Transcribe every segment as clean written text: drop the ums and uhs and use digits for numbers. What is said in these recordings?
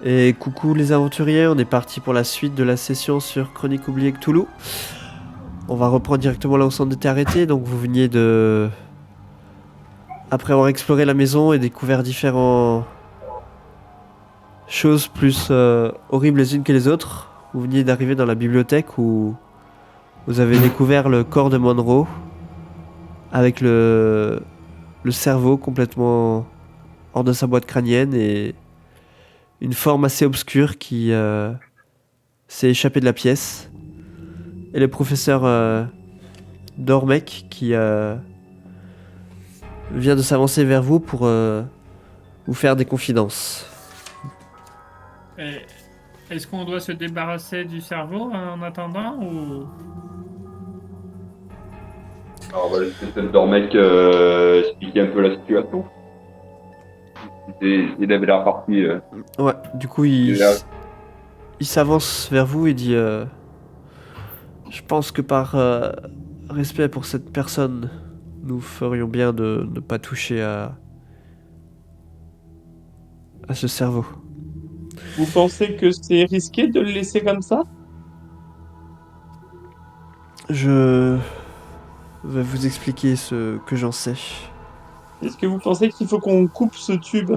Et coucou les aventuriers, on est parti pour la suite de la session sur Chronique oubliée Cthulhu. On va reprendre directement là où on était arrêté. Donc vous veniez de... Après avoir exploré la maison et découvert différentes choses plus horribles les unes que les autres, vous veniez d'arriver dans la bibliothèque où vous avez découvert le corps de Monroe avec le cerveau complètement hors de sa boîte crânienne et une forme assez obscure qui s'est échappée de la pièce. Et le professeur Dormek qui vient de s'avancer vers vous pour vous faire des confidences. Et est-ce qu'on doit se débarrasser du cerveau en attendant ou... Alors, on va laisser peut-être Dormec expliquer un peu la situation. Il avait l'air parti. Ouais, du coup il s'avance vers vous et dit je pense que par respect pour cette personne, nous ferions bien de ne pas toucher à ce cerveau. Vous pensez que c'est risqué de le laisser comme ça? Je vais vous expliquer ce que j'en sais. Est-ce que vous pensez qu'il faut qu'on coupe ce tube?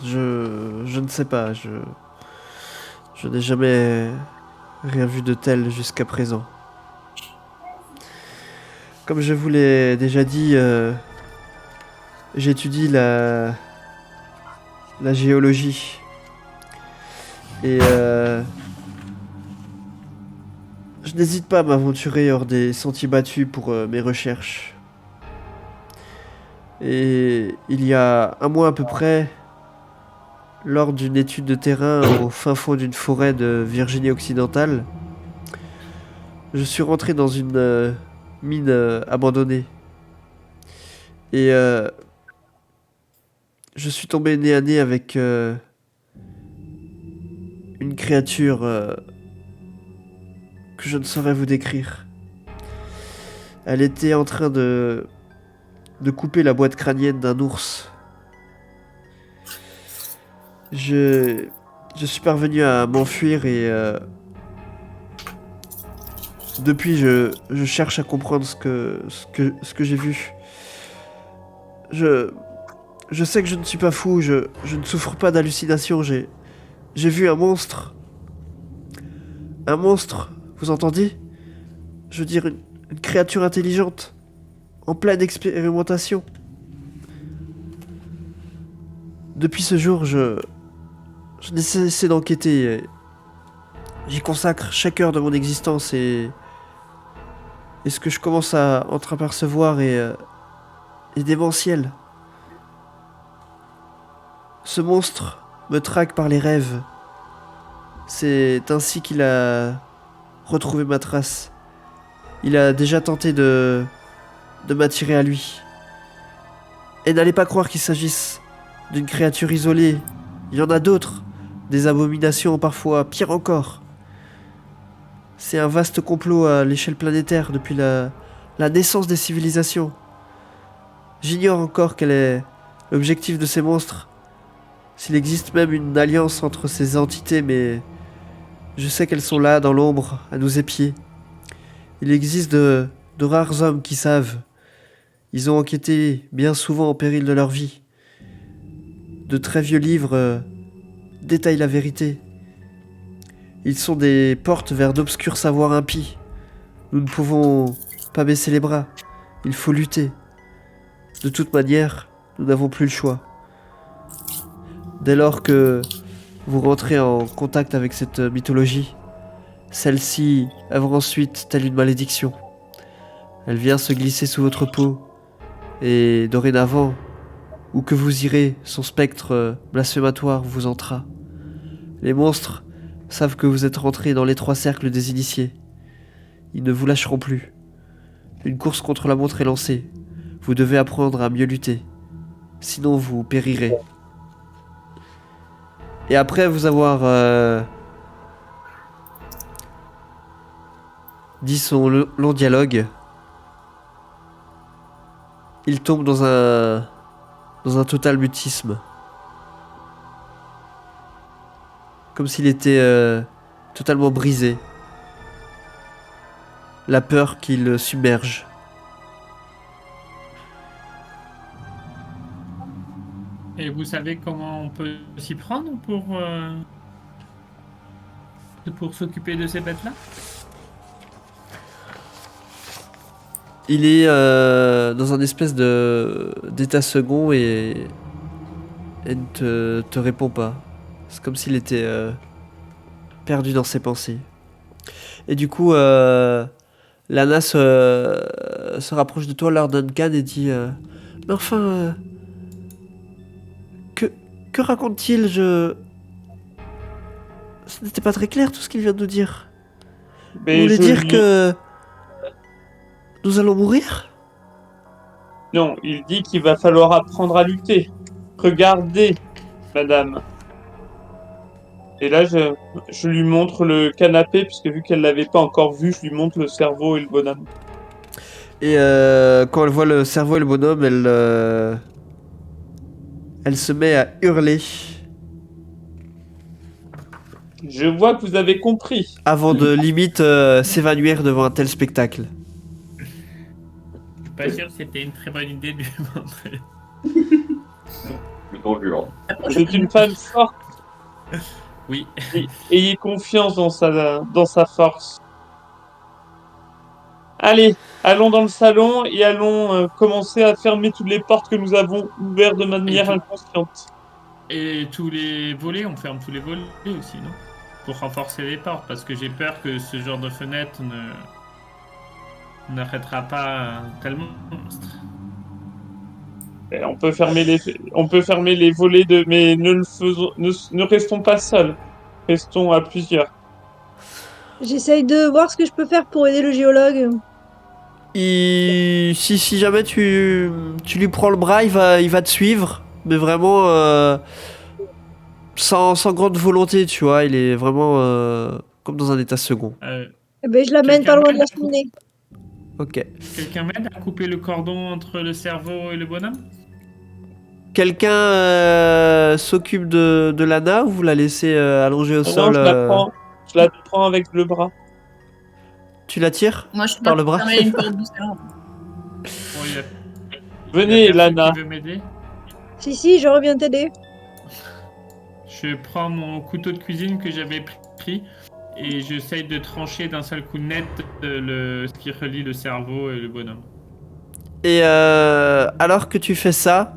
Je ne sais pas, je n'ai jamais rien vu de tel jusqu'à présent. Comme je vous l'ai déjà dit, j'étudie la géologie. Et je n'hésite pas à m'aventurer hors des sentiers battus pour mes recherches. Et il y a un mois à peu près, lors d'une étude de terrain au fin fond d'une forêt de Virginie occidentale, je suis rentré dans une mine abandonnée. Et je suis tombé nez à nez avec une créature que je ne saurais vous décrire. Elle était en train de couper la boîte crânienne d'un ours. Je suis parvenu à m'enfuir et depuis je cherche à comprendre ce que j'ai vu. Je je sais que je ne suis pas fou, je ne souffre pas d'hallucinations, j'ai vu un monstre. Un monstre, vous entendez? Je veux dire une créature intelligente en pleine expérimentation. Depuis ce jour, je n'ai cessé d'enquêter. J'y consacre chaque heure de mon existence et ce que je commence à entreapercevoir est démentiel. Ce monstre me traque par les rêves. C'est ainsi qu'il a retrouvé ma trace. Il a déjà tenté de m'attirer à lui. Et n'allez pas croire qu'il s'agisse d'une créature isolée. Il y en a d'autres. Des abominations parfois pires encore. C'est un vaste complot à l'échelle planétaire depuis la naissance des civilisations. J'ignore encore quel est l'objectif de ces monstres. S'il existe même une alliance entre ces entités, mais je sais qu'elles sont là dans l'ombre, à nous épier. Il existe de rares hommes qui savent. Ils ont enquêté bien souvent en péril de leur vie. De très vieux livres détaillent la vérité. Ils sont des portes vers d'obscurs savoirs impies. Nous ne pouvons pas baisser les bras. Il faut lutter. De toute manière, nous n'avons plus le choix. Dès lors que vous rentrez en contact avec cette mythologie, celle-ci œuvre ensuite telle une malédiction. Elle vient se glisser sous votre peau, et dorénavant, où que vous irez, son spectre blasphématoire vous entra. Les monstres savent que vous êtes rentré dans l'étroit cercle des initiés. Ils ne vous lâcheront plus. Une course contre la montre est lancée. Vous devez apprendre à mieux lutter. Sinon vous périrez. Et après vous avoir dit son long dialogue, il tombe dans un total mutisme. comme s'il était totalement brisé. La peur qui le submerge. Et vous savez comment on peut s'y prendre pour s'occuper de ces bêtes-là? Il est dans un espèce d'état second et ne te répond pas. C'est comme s'il était perdu dans ses pensées. Et du coup, Lana se rapproche de toi, Lord Duncan, et dit mais enfin, que raconte-t-il? Ce n'était pas très clair tout ce qu'il vient de nous dire. Vous Mais voulez je dire lui- que nous allons mourir? Non, il dit qu'il va falloir apprendre à lutter. Regardez, madame. Et là, je lui montre le canapé, puisque vu qu'elle l'avait pas encore vu, je lui montre le cerveau et le bonhomme. Et quand elle voit le cerveau et le bonhomme, elle se met à hurler Je vois que vous avez compris. avant de limite s'évanouir devant un tel spectacle. Je suis pas sûr que c'était une très bonne idée de lui montrer. Plutôt dur. C'est une femme forte. Oui. Ayez confiance dans sa force. Allez, allons dans le salon et allons commencer à fermer toutes les portes que nous avons ouvertes de manière inconsciente. Et tous les volets, on ferme tous les volets aussi, non? Pour renforcer les portes, parce que j'ai peur que ce genre de fenêtre n'arrêtera pas un tel monstre. Et on peut fermer les volets mais ne restons pas seuls. Restons à plusieurs. J'essaye de voir ce que je peux faire pour aider le géologue. Si jamais tu lui prends le bras, il va te suivre, mais vraiment sans grande volonté, tu vois. Il est vraiment comme dans un état second. Eh ben, je l'amène pas loin de la cheminée. Ok. Quelqu'un m'aide à couper le cordon entre le cerveau et le bonhomme? Quelqu'un s'occupe de Lana ou vous la laissez allongée au Non, sol? je la prends avec le bras. Tu la tires Moi, je suis par pas le bras? fermer une porte du salon. Bon, Venez, y a personne Lana. qui veut m'aider? Si, je reviens t'aider. Je prends mon couteau de cuisine que j'avais pris et j'essaye de trancher d'un seul coup net ce qui relie le cerveau et le bonhomme. Et alors que tu fais ça,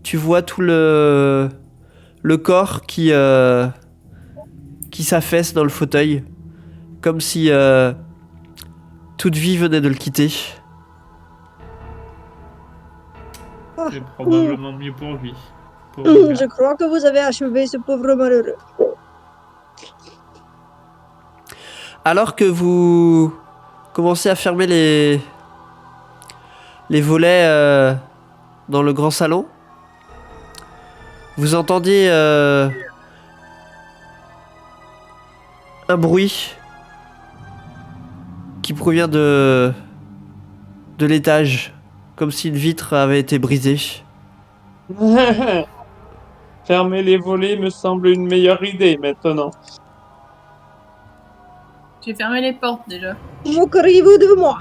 tu vois tout le corps qui s'affaisse dans le fauteuil, comme si toute vie venait de le quitter. Ah, C'est probablement mieux pour lui. Pour le gars. je crois que vous avez achevé ce pauvre malheureux. Alors que vous commencez à fermer les volets dans le grand salon, vous entendez un bruit qui provient de l'étage, comme si une vitre avait été brisée. Fermer les volets me semble une meilleure idée maintenant. J'ai fermé les portes déjà. Moqueriez-vous de moi?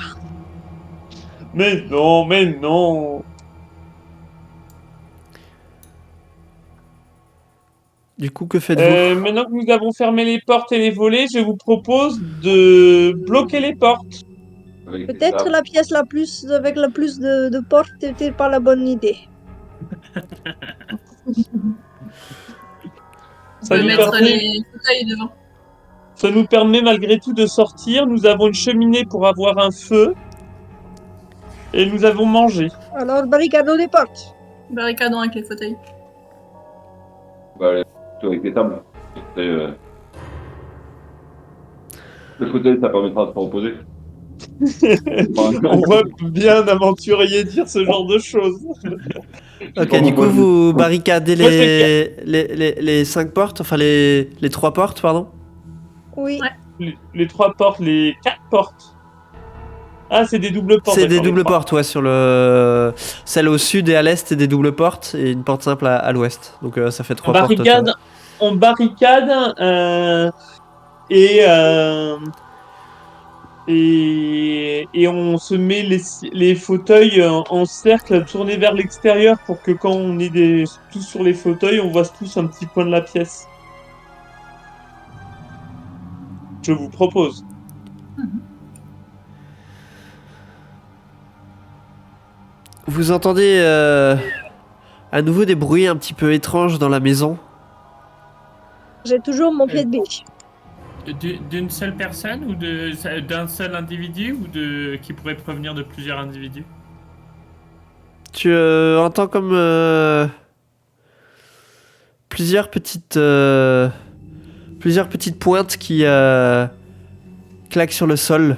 Mais non, mais non. Du coup, que faites-vous? Maintenant que nous avons fermé les portes et les volets, je vous propose de bloquer les portes. Avec des Peut-être sables. la pièce avec la plus de portes n'était pas la bonne idée. On Ça peut nous, mettre permet, les fauteuils devant. ça nous permet malgré tout de sortir. Nous avons une cheminée pour avoir un feu. Et nous avons mangé. Alors, barricadons les portes. Barricadons avec les fauteuils. Bah, allez, plutôt avec des tables. Le fauteuil, ça permettra de se reposer. On voit bien un aventurier dire ce genre de choses. Ok, du coup, vous barricadez les 5 portes, enfin les 3 portes, pardon. Oui. Ouais. Les 3 portes, les 4 portes. Ah, c'est des doubles portes. C'est des d'accord, les doubles trois. portes, ouais, celle au sud et à l'est, c'est des doubles portes, et une porte simple à l'ouest. Donc ça fait 3 portes. Barricade on barricade et on se met les fauteuils en cercle tournés vers l'extérieur pour que quand on est tous sur les fauteuils, on voit tous un petit coin de la pièce. Je vous propose. Vous entendez à nouveau des bruits un petit peu étranges dans la maison. J'ai toujours mon pied de biche. D'une seule personne ou d'un seul individu ou qui pourrait provenir de plusieurs individus? Tu entends comme plusieurs petites pointes qui claquent sur le sol.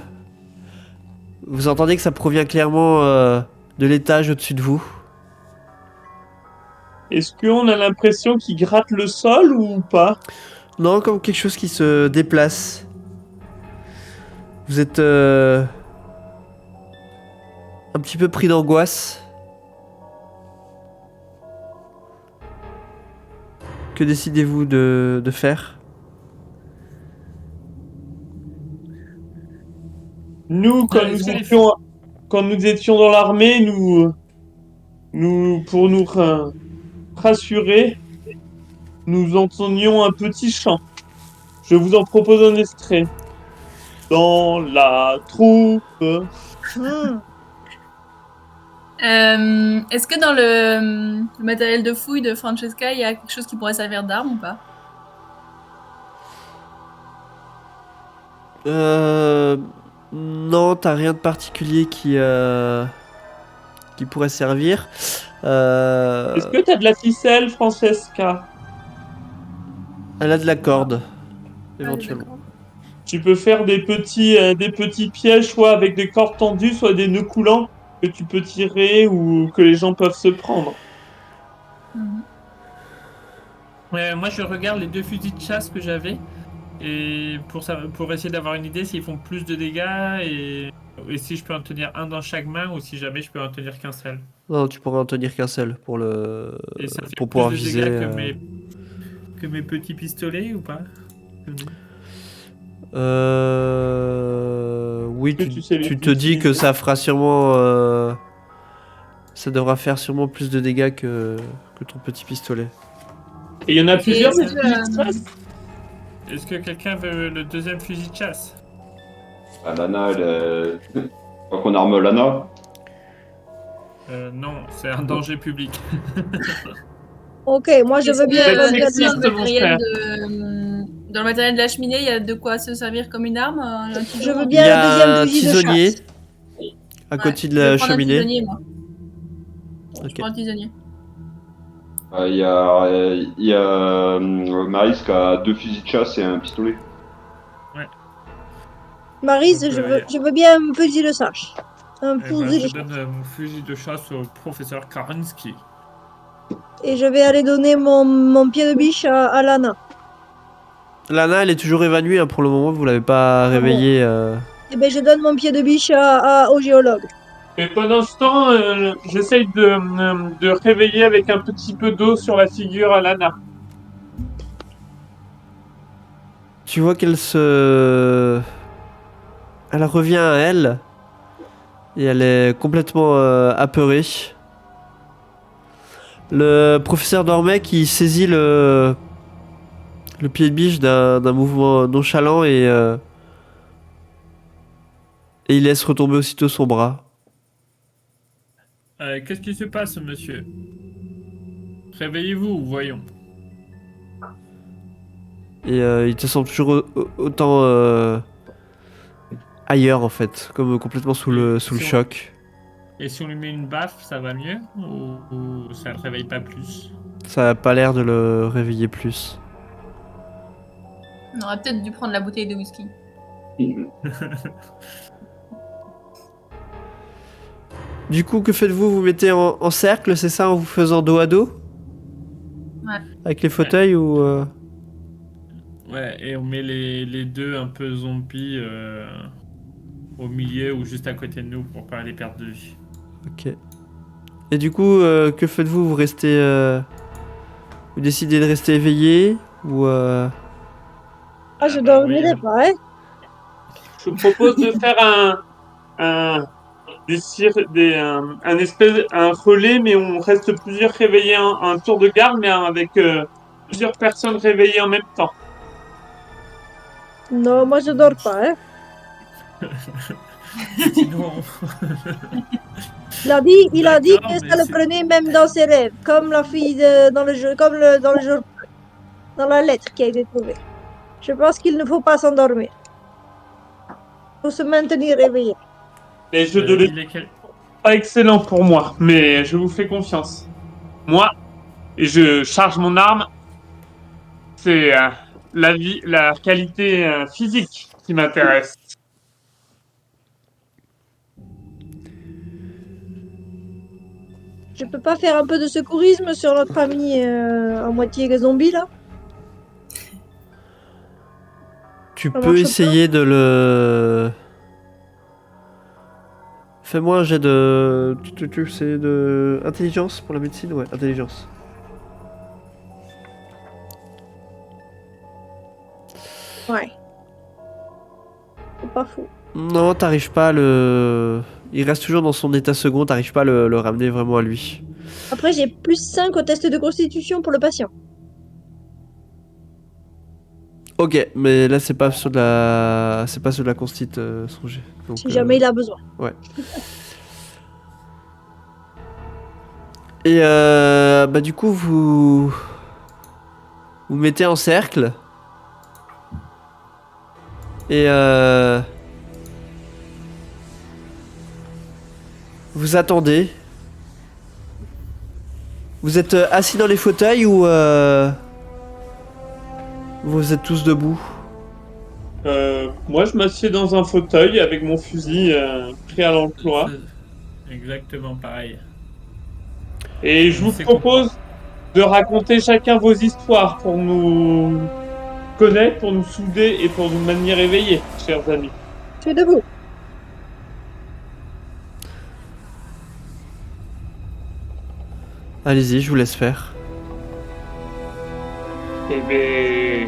Vous entendez que ça provient clairement de l'étage au-dessus de vous. Est-ce qu'on a l'impression qu'il gratte le sol ou pas? Non, comme quelque chose qui se déplace. Vous êtes un petit peu pris d'angoisse. Que décidez-vous de faire? Nous, quand nous étions dans l'armée, pour nous rassurer, nous entendions un petit chant. Je vous en propose un extrait. Dans la troupe. Est-ce que dans le matériel de fouille de Francesca, il y a quelque chose qui pourrait servir d'arme ou pas? Non, t'as rien de particulier qui pourrait servir. Est-ce que t'as de la ficelle, Francesca? Elle a de la corde, Ah, éventuellement. d'accord. Tu peux faire des petits pièges, soit avec des cordes tendues, soit des nœuds coulants que tu peux tirer ou que les gens peuvent se prendre. Mhm. Ouais, moi je regarde les 2 fusils de chasse que j'avais et pour essayer d'avoir une idée s'ils font plus de dégâts et si je peux en tenir un dans chaque main ou si jamais je peux en tenir qu'un seul. Non, tu pourrais en tenir qu'un seul pour Et ça fait pour plus pouvoir de viser. dégâts que mes petits pistolets ou pas? Oui, Que tu sais les tu te dis que utiliser. ça fera sûrement. Ça devra faire sûrement plus de dégâts que ton petit pistolet. Et il y en a Et plusieurs est-ce des que, fusils de chasse. Est-ce que quelqu'un veut le 2e fusil de chasse? Ah, Lana, faut qu'on arme Lana. Non, c'est un danger public. Ok, moi je Est-ce veux bien. que, Vous êtes est-ce que sexiste, dans le mon matériel frère. dans le matériel de la cheminée, il y a de quoi se servir comme une arme? Un Je tisonnier? veux Il bien y le a deuxième un fusil de tisonnier chasse. à Ouais, côté de je vais la prendre un cheminée. tisonnier, moi. Je Ok. prends un tisonnier. Il y a Maris qui a 2 fusils de chasse et un pistolet. Maryse, Donc, je veux bien un fusil de chasse. Un Eh ben, fusil de je chasse. donne mon fusil de chasse au professeur Karinsky. Et je vais aller donner mon pied de biche à Lana. Lana, elle est toujours évanouie hein, pour le moment. Vous l'avez pas réveillée. Et ben je donne mon pied de biche au géologue. Et pendant ce temps, j'essaye de réveiller avec un petit peu d'eau sur la figure à Lana. Tu vois qu'elle elle revient à elle et elle est complètement apeurée. Le professeur Dormet qui saisit le pied de biche d'un mouvement nonchalant et il laisse retomber aussitôt son bras. Qu'est-ce qui se passe, monsieur? Réveillez-vous, voyons. Et il te semble toujours autant ailleurs en fait, comme complètement sous le choc. Et si on lui met une baffe, ça va mieux ou ça le réveille pas plus? Ça a pas l'air de le réveiller plus. On aurait peut-être dû prendre la bouteille de whisky. Du coup, que faites-vous? Vous mettez en cercle, c'est ça, en vous faisant dos à dos? Ouais. Avec les fauteuils ou... Ouais, et on met les 2 un peu zombies au milieu ou juste à côté de nous pour pas les perdre de vue. Ok. Et du coup, que faites-vous? Vous restez... Vous décidez de rester éveillé? Ou Ah, je bah dormirai oui. pas, hein. Je vous propose de faire un relais, mais on reste plusieurs réveillés, un tour de garde, mais avec plusieurs personnes réveillées en même temps. Non, moi je dors pas, hein. Sinon, Il a dit d'accord, que mais ça le c'est. prenait même dans ses rêves, comme la fille dans le jeu, dans le jeu, dans la lettre qui a été trouvée. Je pense qu'il ne faut pas s'endormir. Il faut se maintenir éveillé. Les jeux de Il est l'époque sont pas excellents pour moi, mais je vous fais confiance. Moi, je charge mon arme, c'est la qualité physique qui m'intéresse. Je peux pas faire un peu de secourisme sur notre ami à moitié zombie là? tu Ça peux marche pas? essayer de le. Fais-moi un jet de. C'est de. Intelligence pour la médecine? Ouais, intelligence. Ouais. C'est pas fou. Non, t'arrives pas à le. Il reste toujours dans son état second, t'arrives pas à le ramener vraiment à lui. Après, j'ai plus 5 au test de constitution pour le patient. Ok, mais là c'est pas sur de la. C'est pas sur de la constit son jet. Donc, Si jamais il a besoin. Ouais. Et bah du coup vous mettez en cercle et vous attendez. Vous êtes assis dans les fauteuils ou vous êtes tous debout? Moi, je m'assieds dans un fauteuil avec mon fusil prêt à l'emploi. Exactement pareil. Et je vous C'est propose de raconter chacun vos histoires pour nous connaître, pour nous souder et pour nous maintenir éveillés, chers amis. Je suis debout. Allez-y, je vous laisse faire. Eh bien,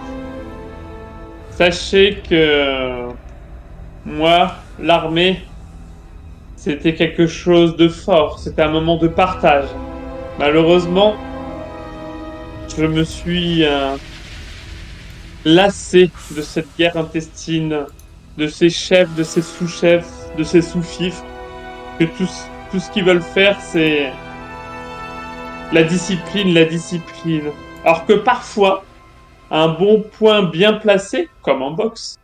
sachez que moi, l'armée, c'était quelque chose de fort. C'était un moment de partage. Malheureusement, je me suis lassé de cette guerre intestine, de ces chefs, de ces sous-chefs, de ces sous-fifres, que tout ce qu'ils veulent faire, c'est la discipline, la discipline. Alors que parfois, un bon point bien placé, comme en boxe,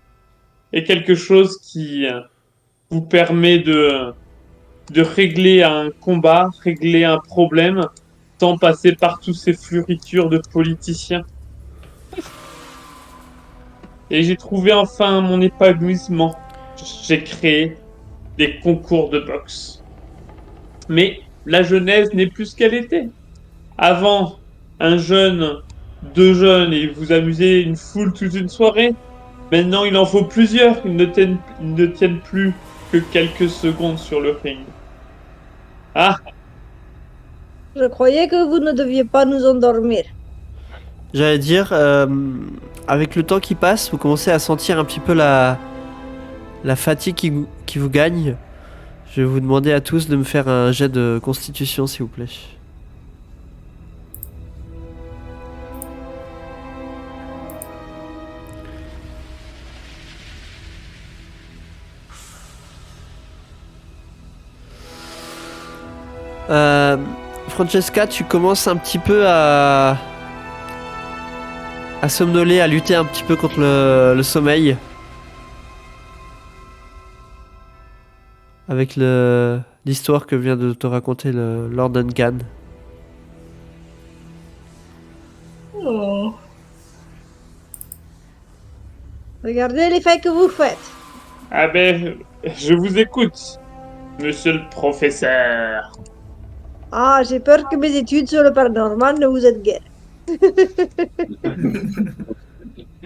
est quelque chose qui vous permet de régler un combat, régler un problème, sans passer par tous ces fluritures de politiciens. Et j'ai trouvé enfin mon épanouissement. J'ai créé des concours de boxe. Mais la jeunesse n'est plus ce qu'elle était. Avant, un jeune, deux jeunes, et vous amusez une foule toute une soirée. Maintenant, il en faut plusieurs. Ils ne tiennent plus que quelques secondes sur le ring. Ah, Je croyais que vous ne deviez pas nous endormir. J'allais dire, avec le temps qui passe, vous commencez à sentir un petit peu la fatigue qui vous gagne. Je vais vous demander à tous de me faire un jet de constitution, s'il vous plaît. Francesca, tu commences un petit peu à somnoler, à lutter un petit peu contre le sommeil. Avec l'histoire que vient de te raconter le Lord Duncan. Oh. Regardez l'effet que vous faites. ah ben, je vous écoute, monsieur le professeur. Ah, j'ai peur que mes études sur le paranormal ne vous aident guère.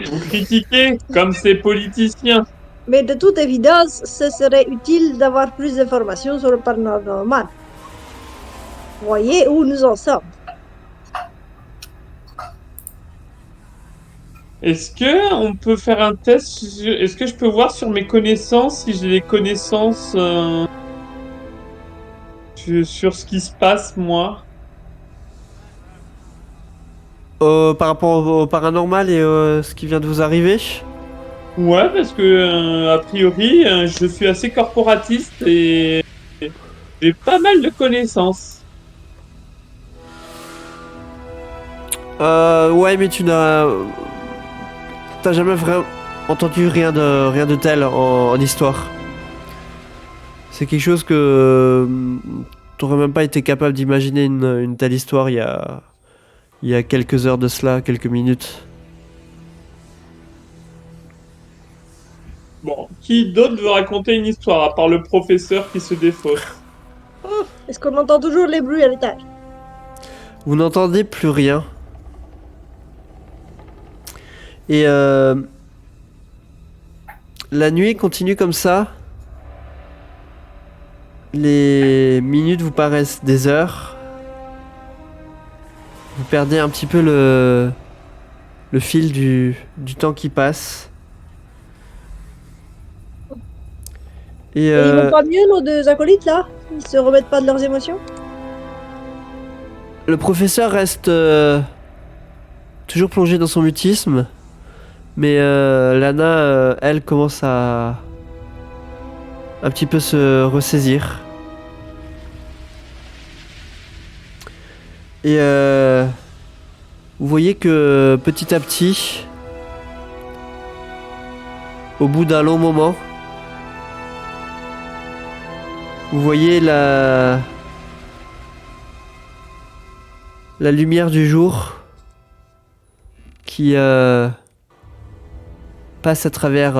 Vous critiquez comme ces politiciens. Mais de toute évidence, ce serait utile d'avoir plus d'informations sur le paranormal. Voyez où nous en sommes. Est-ce que on peut faire un test est-ce que je peux voir sur mes connaissances si j'ai des connaissances sur ce qui se passe, moi? Par rapport au paranormal et ce qui vient de vous arriver? Ouais, parce que a priori, je suis assez corporatiste et j'ai pas mal de connaissances. Ouais, mais t'as jamais vraiment entendu rien de tel en histoire. C'est quelque chose que t'aurais même pas été capable d'imaginer une telle histoire il y a quelques heures de cela, quelques minutes. Bon, qui d'autre veut raconter une histoire à part le professeur qui se défausse? Est-ce qu'on entend toujours les bruits à l'étage? Vous n'entendez plus rien. Et la nuit continue comme ça. Les minutes vous paraissent des heures. Vous perdez un petit peu le fil du temps qui passe. Et Et ils vont pas mieux, nos deux acolytes, là? Ils se remettent pas de leurs émotions? le professeur reste toujours plongé dans son mutisme. Mais Lana, elle, commence à un petit peu se ressaisir. Et vous voyez que petit à petit, au bout d'un long moment, vous voyez la lumière du jour qui passe à travers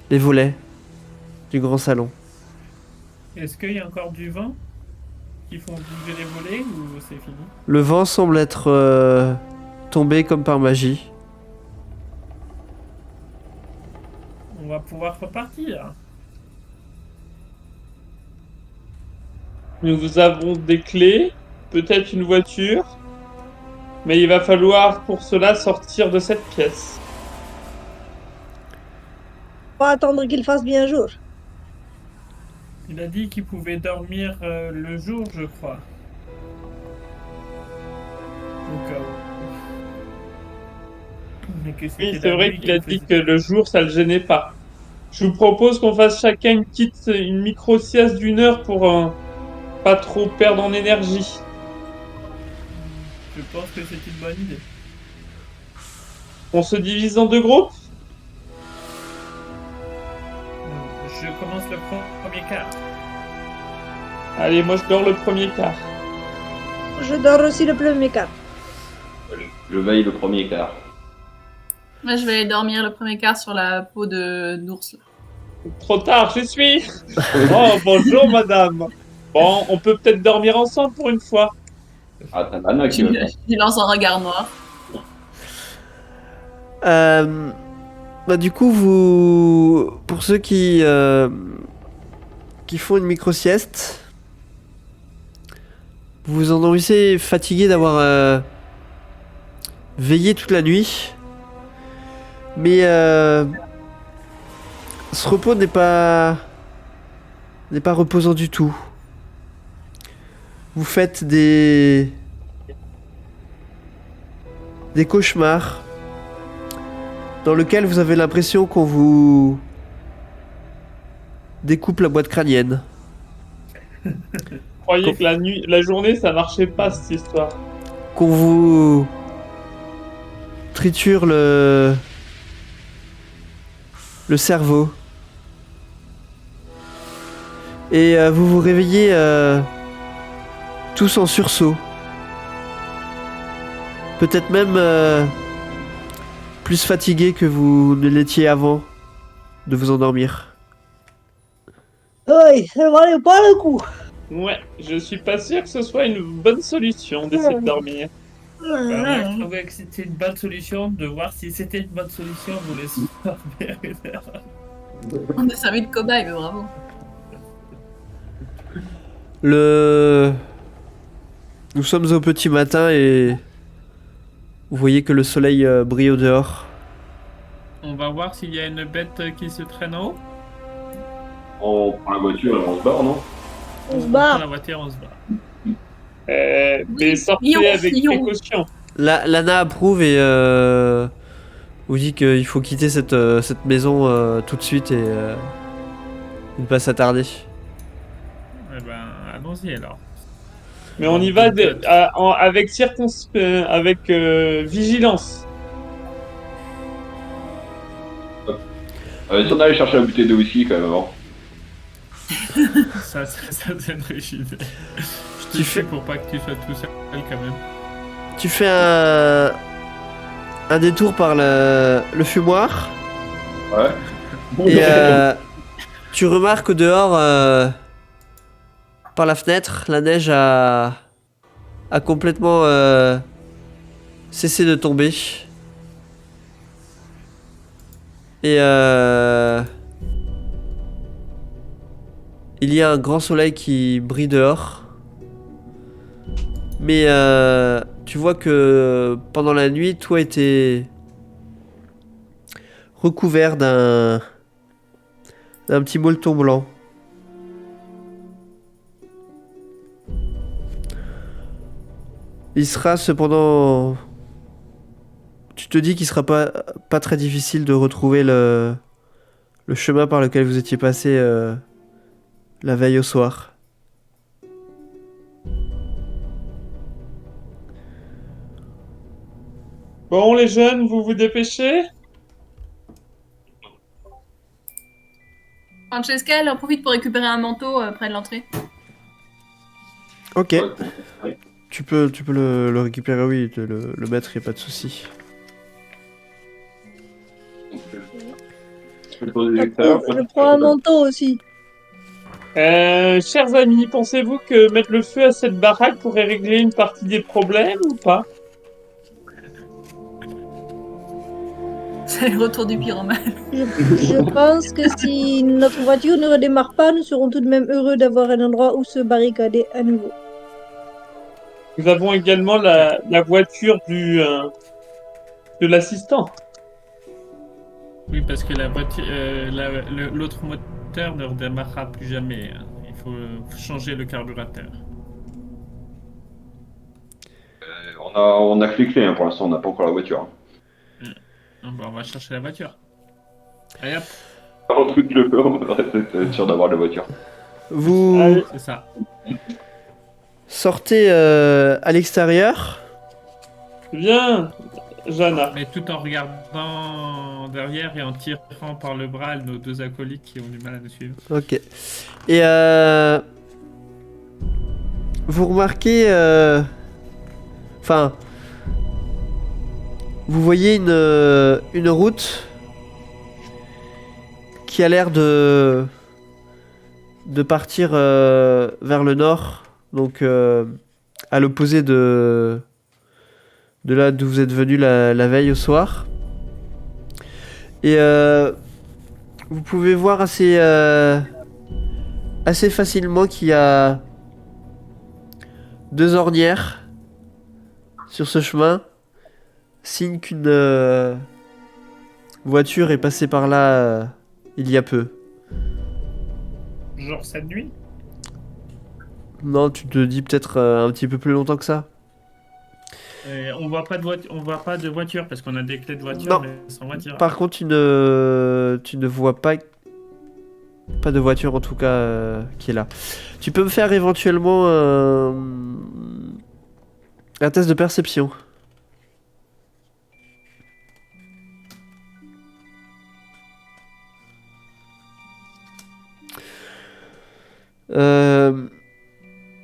les volets du grand salon. Est-ce qu'il y a encore du vent qui font bouger les volets ou c'est fini? Le vent semble être tombé comme par magie. On va pouvoir repartir. Nous avons des clés, peut-être une voiture, mais il va falloir pour cela sortir de cette pièce. Pas attendre qu'il fasse bien jour. Il a dit qu'il pouvait dormir le jour, je crois. Au cas où. Mais que Oui, c'était c'est la vrai nuit qu'il a qu'il dit faisait- que le jour, ça le gênait pas. Je vous propose qu'on fasse chacun une micro-sieste d'1 heure pour pas trop perdre en énergie. Je pense que c'est une bonne idée. On se divise en 2 groupes? Je commence le premier quart. Allez, moi je dors le premier quart. Je dors aussi le premier quart. Je veille le premier quart. Moi, je vais aller dormir le premier quart sur la peau d'ours. Là. Trop tard, j'y suis. Oh, bonjour madame. Bon, on peut peut-être dormir ensemble pour une fois. Ah, t'as Lana qui Je va faire. lui lance un regard noir. Bah du coup, vous, pour ceux qui font une micro sieste, vous vous endormissez fatigué d'avoir veillé toute la nuit, mais ce repos n'est pas reposant du tout. Vous faites des cauchemars dans lesquels vous avez l'impression qu'on vous découpe la boîte crânienne. Je croyais que la journée, ça marchait pas cette histoire. Qu'on vous triture le cerveau. Et vous vous réveillez tous en sursaut. Peut-être même plus fatigué que vous ne l'étiez avant de vous endormir. Oui, ça valait pas le coup. Ouais, je suis pas sûr que ce soit une bonne solution d'essayer de dormir. Bah, moi, je trouvais que c'était une bonne solution de voir si c'était une bonne solution de vous laisser dormir une heure. On est servi de cobaye, mais bravo. Nous sommes au petit matin et Vous voyez que le soleil brille au dehors. On va voir s'il y a une bête qui se traîne en haut. On prend la voiture et on se barre, non? On se prend barre. la voiture, on se barre. Mais sortez Ion, avec Ion. précaution. Lana approuve et vous dit qu'il faut quitter cette maison tout de suite et ne pas s'attarder. Eh ben, allons-y alors. Mais on y va avec vigilance. Si on allait chercher la bouteille de whisky quand même avant. Ça donnerait une idée. Je te Tu fais fais- pour pas que tu sois tout seul quand même. Tu fais un détour par le fumoir Ouais. et tu remarques au dehors, par la fenêtre, la neige a complètement cessé de tomber. Et il y a un grand soleil qui brille dehors. Mais tu vois que pendant la nuit, toi était recouvert d'un petit molleton blanc. Il sera cependant... Tu te dis qu'il sera pas très difficile de retrouver le chemin par lequel vous étiez passé la veille au soir. Bon, les jeunes, vous vous dépêchez? Francesca, elle en profite pour récupérer un manteau près de l'entrée. Ok, Ouais. tu peux le récupérer, oui, le mettre, y a pas de souci. Je fais le tour des extérieurs. Je prends un manteau aussi. Chers amis, pensez-vous que mettre le feu à cette baraque pourrait régler une partie des problèmes ou pas? C'est le retour du pyromane. Je pense que si notre voiture ne redémarre pas, nous serons tout de même heureux d'avoir un endroit où se barricader à nouveau. Nous avons également la voiture de l'assistant. Oui, parce que la voiture, l'autre moteur ne redémarrera plus jamais. Hein. Il faut changer le carburateur. On a que les clés, hein, pour l'instant, on n'a pas encore la voiture. On va chercher la voiture. Allez hop, Par un truc le feu, on va être sûr d'avoir la voiture. Vous Allez. c'est ça. sortez à l'extérieur. Viens, Jana. Mais tout en regardant derrière et en tirant par le bras nos deux acolytes qui ont du mal à nous suivre. Ok. Et vous remarquez... Enfin... Vous voyez une route qui a l'air de partir vers le nord, donc à l'opposé de là d'où vous êtes venu la veille au soir. Et vous pouvez voir assez facilement qu'il y a deux ornières sur ce chemin, signe qu'une voiture est passée par là il y a peu. Genre cette nuit. Non, tu te dis peut-être un petit peu plus longtemps que ça. On voit pas de voiture parce qu'on a des clés de voiture Non. mais sans voiture. Par contre, tu ne vois pas de voiture en tout cas qui est là. Tu peux me faire éventuellement un test de perception.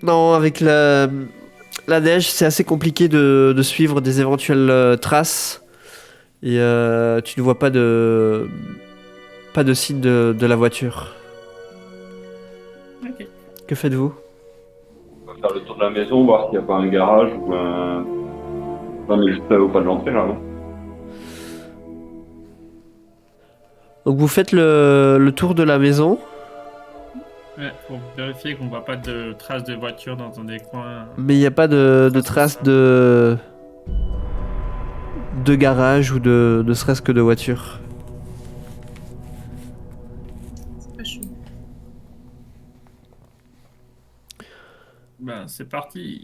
Non, avec la neige, c'est assez compliqué de suivre des éventuelles traces. Et tu ne vois pas de signe de la voiture. Ok. Que faites-vous? On va faire le tour de la maison, voir s'il n'y a pas un garage ou un... Non, mais juste au pas de l'entrée, là, non? Donc vous faites le tour de la maison. Ouais, pour vérifier qu'on voit pas de traces de voiture dans des coins. Mais il n'y a pas de traces de de garage ou de ne serait-ce que de voiture. C'est pas chaud. Ben, c'est parti.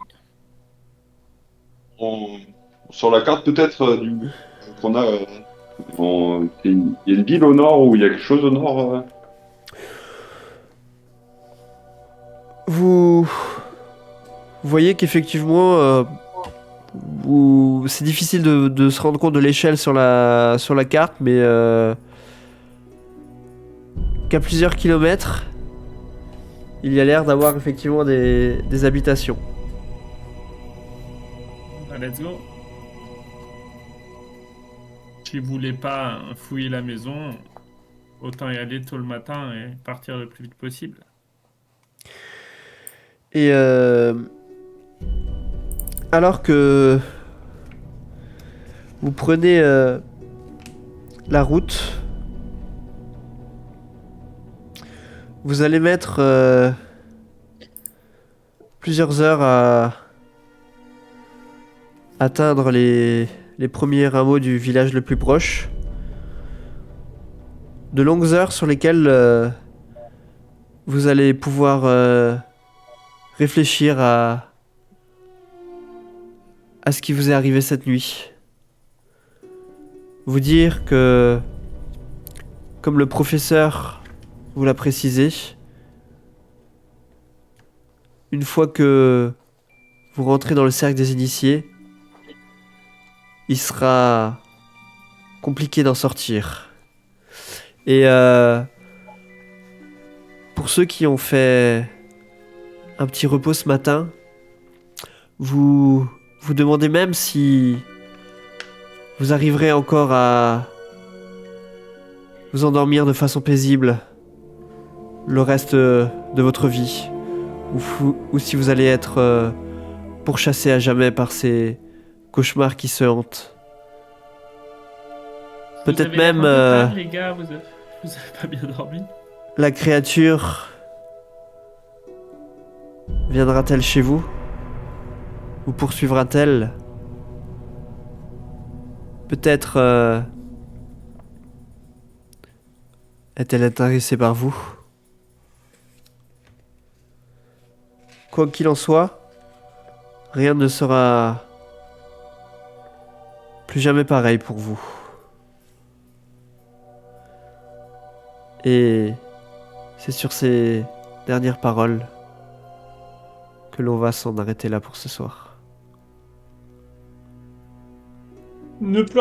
Sur la carte peut-être qu'on a, il y a une ville au nord ou il y a quelque chose au nord Vous voyez qu'effectivement, c'est difficile de se rendre compte de l'échelle sur la carte, mais qu'à plusieurs kilomètres, il y a l'air d'avoir effectivement des habitations. Ben, let's go. Si vous voulez pas fouiller la maison, autant y aller tôt le matin et partir le plus vite possible. Et alors que vous prenez la route, vous allez mettre plusieurs heures à atteindre les premiers hameaux du village le plus proche. De longues heures sur lesquelles vous allez pouvoir réfléchir à ce qui vous est arrivé cette nuit. Vous dire que, comme le professeur vous l'a précisé, une fois que vous rentrez dans le cercle des initiés, il sera compliqué d'en sortir. Et pour ceux qui ont fait un petit repos ce matin, vous demandez même si vous arriverez encore à vous endormir de façon paisible le reste de votre vie, ou si vous allez être pourchassé à jamais par ces cauchemars qui se hantent. Peut-être Vous avez même l'air un peu pâle, les gars, vous avez pas bien dormi. la créature viendra-t-elle chez vous? Vous poursuivra-t-elle? Peut-être est-elle intéressée par vous? Quoi qu'il en soit, rien ne sera plus jamais pareil pour vous. Et c'est sur ces dernières paroles que l'on va s'en arrêter là pour ce soir. Ne pleure